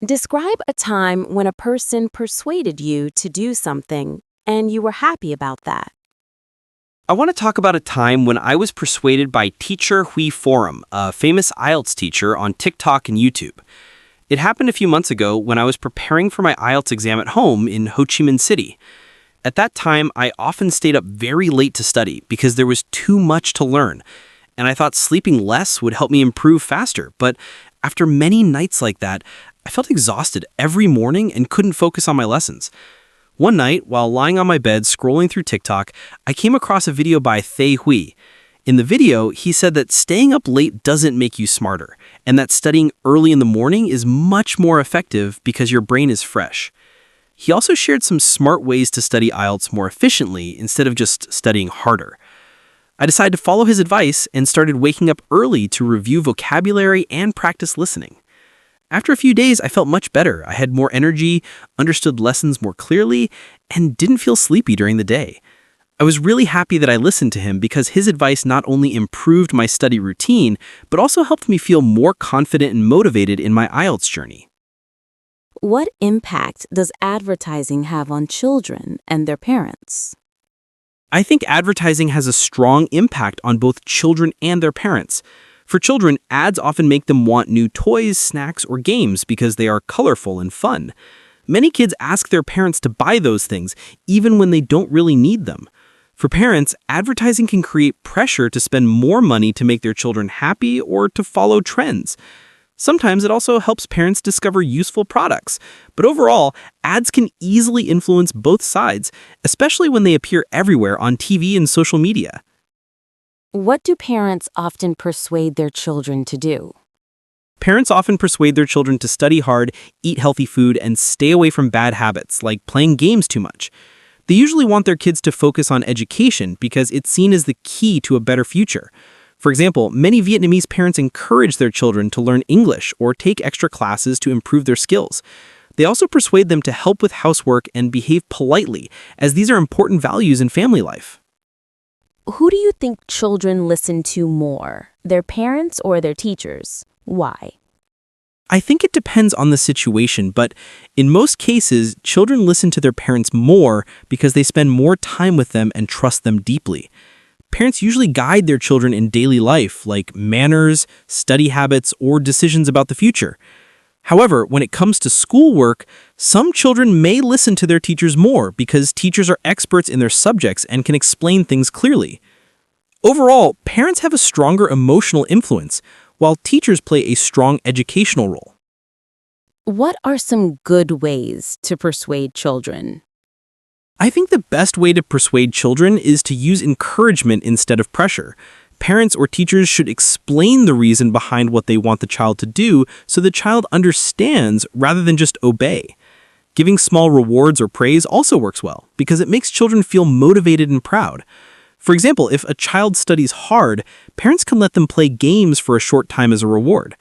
Describe a time when a person persuaded you to do something and you were happy about that. I want to talk about a time when I was persuaded by Teacher Hui Forum, a famous IELTS teacher on TikTok and YouTube. It happened a few months ago when I was preparing for my IELTS exam at home in Ho Chi Minh City. At that time, I often stayed up very late to study because there was too much to learn, and I thought sleeping less would help me improve faster. But after many nights like that, I felt exhausted every morning and couldn't focus on my lessons. One night, while lying on my bed scrolling through TikTok, I came across a video by Thay Hui. In the video, he said that staying up late doesn't make you smarter, and that studying early in the morning is much more effective because your brain is fresh. He also shared some smart ways to study IELTS more efficiently instead of just studying harder. I decided to follow his advice and started waking up early to review vocabulary and practice listening. After a few days, I felt much better. I had more energy, understood lessons more clearly, and didn't feel sleepy during the day. I was really happy that I listened to him because his advice not only improved my study routine, but also helped me feel more confident and motivated in my IELTS journey. What impact does advertising have on children and their parents? I think advertising has a strong impact on both children and their parents. For children, ads often make them want new toys, snacks, or games because they are colorful and fun. Many kids ask their parents to buy those things, even when they don't really need them. For parents, advertising can create pressure to spend more money to make their children happy or to follow trends. Sometimes it also helps parents discover useful products. But overall, ads can easily influence both sides, especially when they appear everywhere on TV and social media. What do parents often persuade their children to do? Parents often persuade their children to study hard, eat healthy food, and stay away from bad habits, like playing games too much. They usually want their kids to focus on education because it's seen as the key to a better future. For example, many Vietnamese parents encourage their children to learn English or take extra classes to improve their skills. They also persuade them to help with housework and behave politely, as these are important values in family life. Who do you think children listen to more, their parents or their teachers? Why? I think it depends on the situation, but in most cases, children listen to their parents more because they spend more time with them and trust them deeply. Parents usually guide their children in daily life, like manners, study habits, or decisions about the future. However, when it comes to schoolwork, some children may listen to their teachers more because teachers are experts in their subjects and can explain things clearly. Overall, parents have a stronger emotional influence, while teachers play a strong educational role. What are some good ways to persuade children? I think the best way to persuade children is to use encouragement instead of pressure. Parents or teachers should explain the reason behind what they want the child to do so the child understands rather than just obey. Giving small rewards or praise also works well because it makes children feel motivated and proud. For example, if a child studies hard, parents can let them play games for a short time as a reward.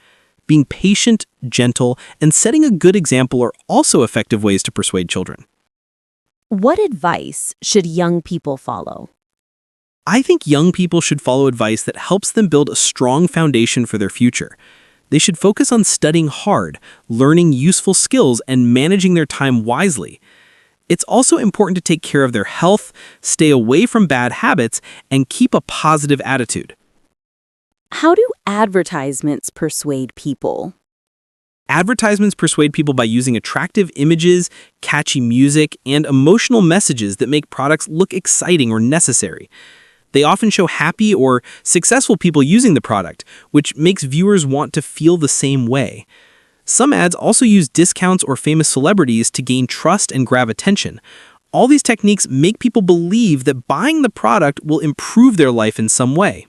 Being patient, gentle, and setting a good example are also effective ways to persuade children. What advice should young people follow? I think young people should follow advice that helps them build a strong foundation for their future. They should focus on studying hard, learning useful skills, and managing their time wisely. It's also important to take care of their health, stay away from bad habits, and keep a positive attitude. How do advertisements persuade people? Advertisements persuade people by using attractive images, catchy music, and emotional messages that make products look exciting or necessary. They often show happy or successful people using the product, which makes viewers want to feel the same way. Some ads also use discounts or famous celebrities to gain trust and grab attention. All these techniques make people believe that buying the product will improve their life in some way.